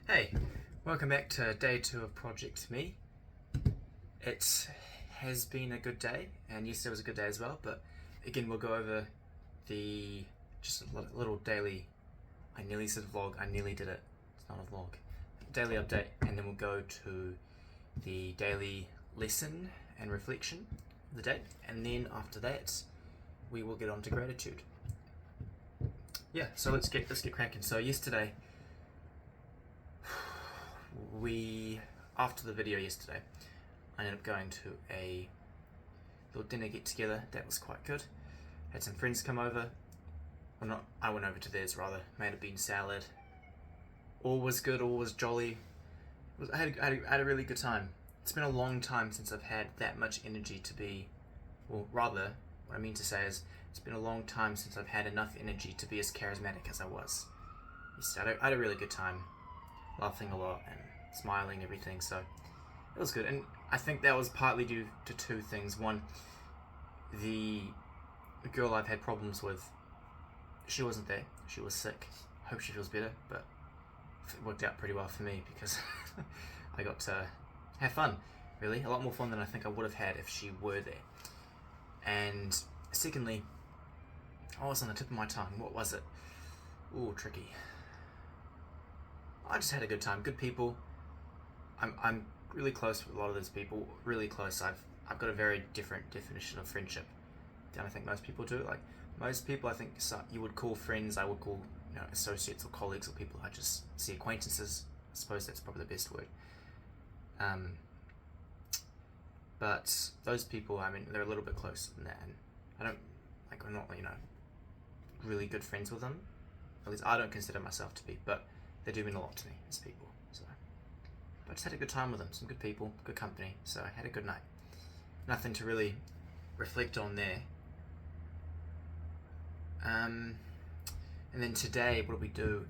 Hey, welcome back to day 2 of Project Me. It has been a good day, and yesterday was a good day as well, but again, we'll go over the just a little daily. I nearly said vlog, I nearly did it. It's not a vlog. Daily update, and then we'll go to the daily lesson and reflection of the day, and then after that, we will get on to gratitude. Yeah, so let's get cracking. So yesterday, after the video yesterday, I ended up going to a little dinner get together. That was quite good. Had some friends come over. Well, not I went over to theirs rather. Made a bean salad. All was good. All was jolly. I had a really good time. It's been a long time since I've had that much energy to be, well, rather, what I mean to say is, it's been a long time since I've had enough energy to be as charismatic as I was. I had a really good time, laughing a lot and smiling and everything, so it was good. And I think that was partly due to two things. One, the girl I've had problems with, she wasn't there. She was sick. Hope she feels better, but it worked out pretty well for me because I got to have fun, really. A lot more fun than I think I would have had if she were there. And secondly, I was on the tip of my tongue. What was it? Ooh, tricky. I just had a good time. Good people. I'm really close with a lot of those people. Really close. I've got a very different definition of friendship than I think most people do. Like most people, I think you would call friends. I would call associates or colleagues or people I just see acquaintances. I suppose that's probably the best word. But those people, I mean, they're a little bit closer than that, and I'm not really good friends with them. At least I don't consider myself to be, but they do mean a lot to me as people. So I just had a good time with them. Some good people, good company. So I had a good night. Nothing to really reflect on there. And then today, what do we do?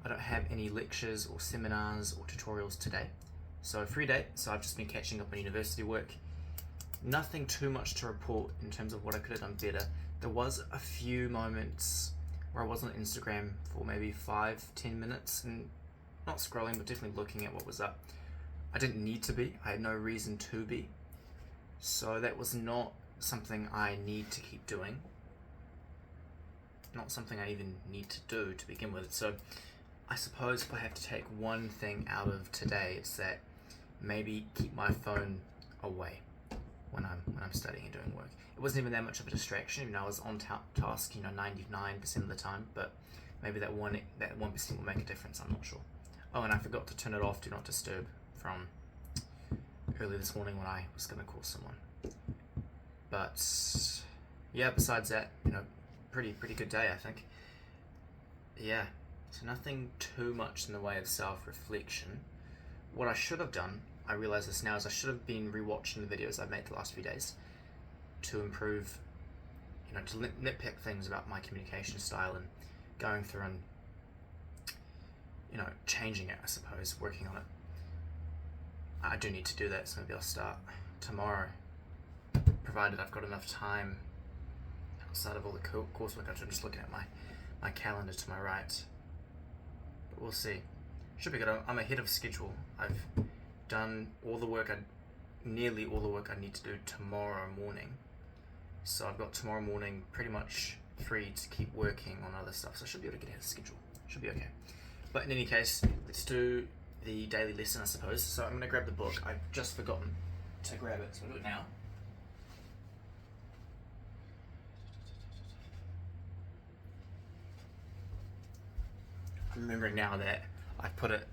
I don't have any lectures or seminars or tutorials today. So free day. So I've just been catching up on university work. Nothing too much to report in terms of what I could have done better. There was a few moments where I was on Instagram for maybe 5-10 minutes and not scrolling, but definitely looking at what was up. I didn't need to be. I had no reason to be. So that was not something I need to keep doing. Not something I even need to do to begin with. So I suppose if I have to take one thing out of today, it's that maybe keep my phone away when I'm studying and doing work. It wasn't even that much of a distraction. I was on task, 99% of the time, but maybe that 1% will make a difference. I'm not sure. Oh, and I forgot to turn it off, do not disturb, from earlier this morning when I was going to call someone. But yeah, besides that, pretty good day, I think. Yeah, so nothing too much in the way of self-reflection. What I should have done, I realise this now, is I should have been rewatching the videos I've made the last few days to improve, to nitpick things about my communication style and going through and, changing it, I suppose, working on it. I do need to do that, so maybe I'll start tomorrow, provided I've got enough time outside of all the coursework. I'm just looking at my calendar to my right, but we'll see. Should be good. I'm ahead of schedule. I've done nearly all the work I need to do tomorrow morning, so I've got tomorrow morning pretty much free to keep working on other stuff, so I should be able to get ahead of schedule. Should be okay. But in any case, let's do the daily lesson, I suppose. So I'm going to grab the book. I've just forgotten to grab it, so I'll do it now. I'm remembering now that I put it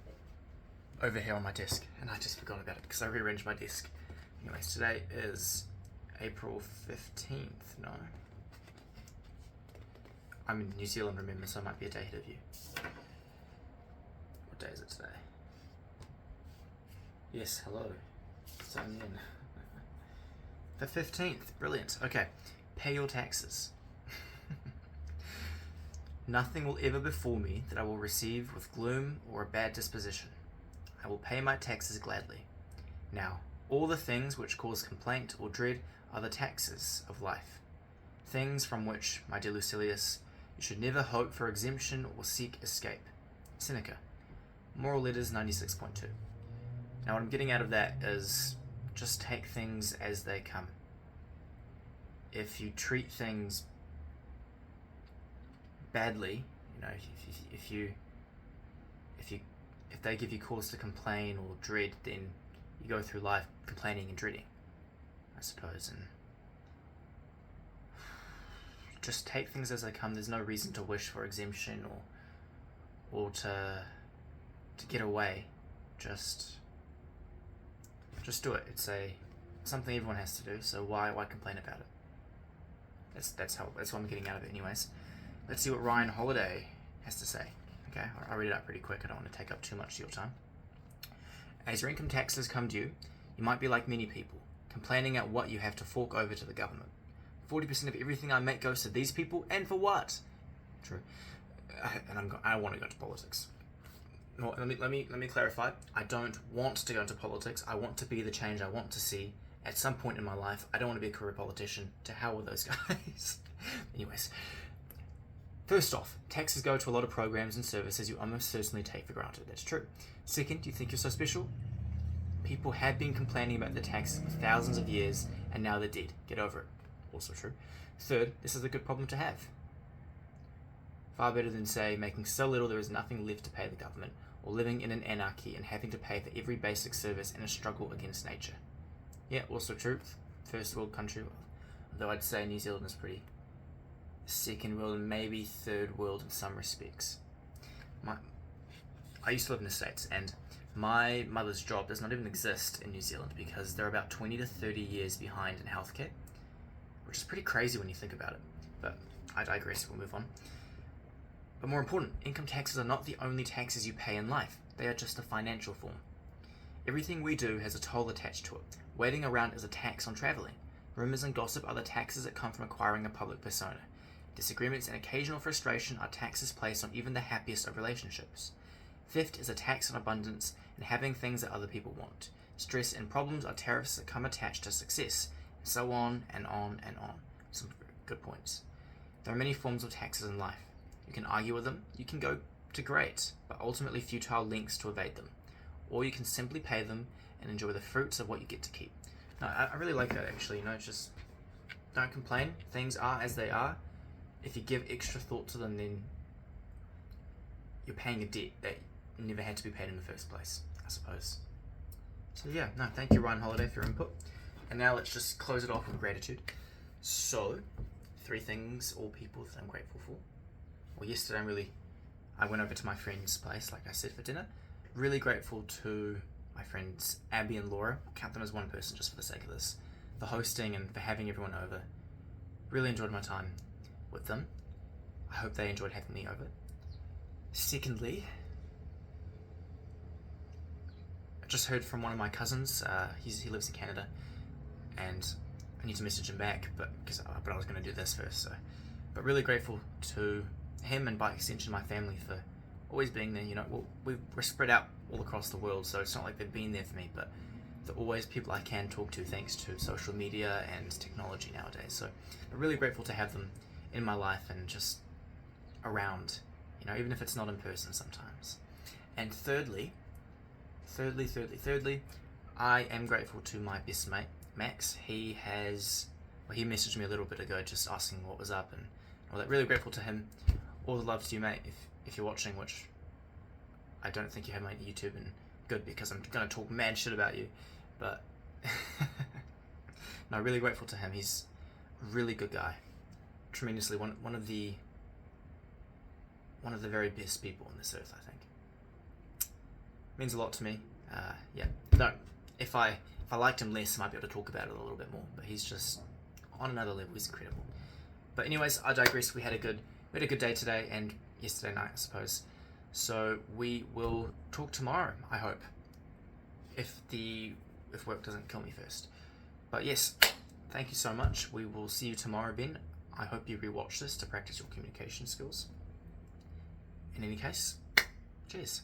over here on my desk, and I just forgot about it because I rearranged my desk. Anyways, today is April 15th, no? I'm in New Zealand, remember, so I might be a day ahead of you. What day is it today? Yes, hello. Sign in. The 15th, brilliant. Okay, pay your taxes. Nothing will ever befall me that I will receive with gloom or a bad disposition. I will pay my taxes gladly. Now, all the things which cause complaint or dread are the taxes of life. Things from which, my dear Lucilius, you should never hope for exemption or seek escape. Seneca. Moral letters 96.2. Now what I'm getting out of that is just take things as they come. If you treat things badly, if they give you cause to complain or dread, then you go through life complaining and dreading, I suppose. And just take things as they come. There's no reason to wish for exemption or to get away. Just do it. It's something everyone has to do. So why complain about it? That's what I'm getting out of it, anyways. Let's see what Ryan Holiday has to say. Okay, I'll read it out pretty quick. I don't want to take up too much of your time. As your income taxes come due, you might be like many people, complaining at what you have to fork over to the government. 40% of everything I make goes to these people, and for what? True. And I want to go into politics. No, let me clarify. I don't want to go into politics. I want to be the change I want to see at some point in my life. I don't want to be a career politician. To hell with those guys. Anyways. First off, taxes go to a lot of programs and services you almost certainly take for granted. That's true. Second, you think you're so special? People have been complaining about the taxes for thousands of years, and now they're dead. Get over it. Also true. Third, this is a good problem to have. Far better than, say, making so little there is nothing left to pay the government, or living in an anarchy and having to pay for every basic service in a struggle against nature. Yeah, also true. First world country, although I'd say New Zealand is pretty second world and maybe third world in some respects. I used to live in the States, and my mother's job does not even exist in New Zealand because they're about 20 to 30 years behind in healthcare, which is pretty crazy when you think about it. But I digress, we'll move on. But more important, income taxes are not the only taxes you pay in life. They are just a financial form. Everything we do has a toll attached to it. Waiting around is a tax on travelling. Rumours and gossip are the taxes that come from acquiring a public persona. Disagreements and occasional frustration are taxes placed on even the happiest of relationships. Theft is a tax on abundance and having things that other people want. Stress and problems are tariffs that come attached to success, and so on and on and on. Some good points. There are many forms of taxes in life. You can argue with them, you can go to great, but ultimately futile lengths to evade them. Or you can simply pay them and enjoy the fruits of what you get to keep. Now, I really like that actually, just don't complain. Things are as they are. If you give extra thought to them, then you're paying a debt that never had to be paid in the first place, I suppose. So yeah, thank you Ryan Holiday for your input. And now let's just close it off with gratitude. So, 3 things or people that I'm grateful for. Well, yesterday I went over to my friend's place, like I said, for dinner. Really grateful to my friends Abby and Laura. I'll count them as one person just for the sake of this. For hosting and for having everyone over. Really enjoyed my time with them. I hope they enjoyed having me over. Secondly, I just heard from one of my cousins. He lives in Canada, and I need to message him back, but I was going to do this first. So, but really grateful to him and by extension my family for always being there. We're spread out all across the world, so it's not like they've been there for me, but they're always people I can talk to thanks to social media and technology nowadays. So, I'm really grateful to have them in my life and just around, even if it's not in person sometimes. And thirdly, I am grateful to my best mate, Max. He messaged me a little bit ago just asking what was up and all that. Really grateful to him. All the love to you, mate, if you're watching, which I don't think you have my YouTube, and good, because I'm going to talk mad shit about you. But no, really grateful to him. He's a really good guy. Tremendously one of the very best people on this earth, I think. Means a lot to me. No, if I liked him less, I might be able to talk about it a little bit more, but he's just on another level. He's incredible. But anyways, I digress. We had a good day today and yesterday night, I suppose. So we will talk tomorrow, I hope, if work doesn't kill me first. But yes, thank you so much. We will see you tomorrow, Ben. I hope you rewatch this to practice your communication skills. In any case, cheers.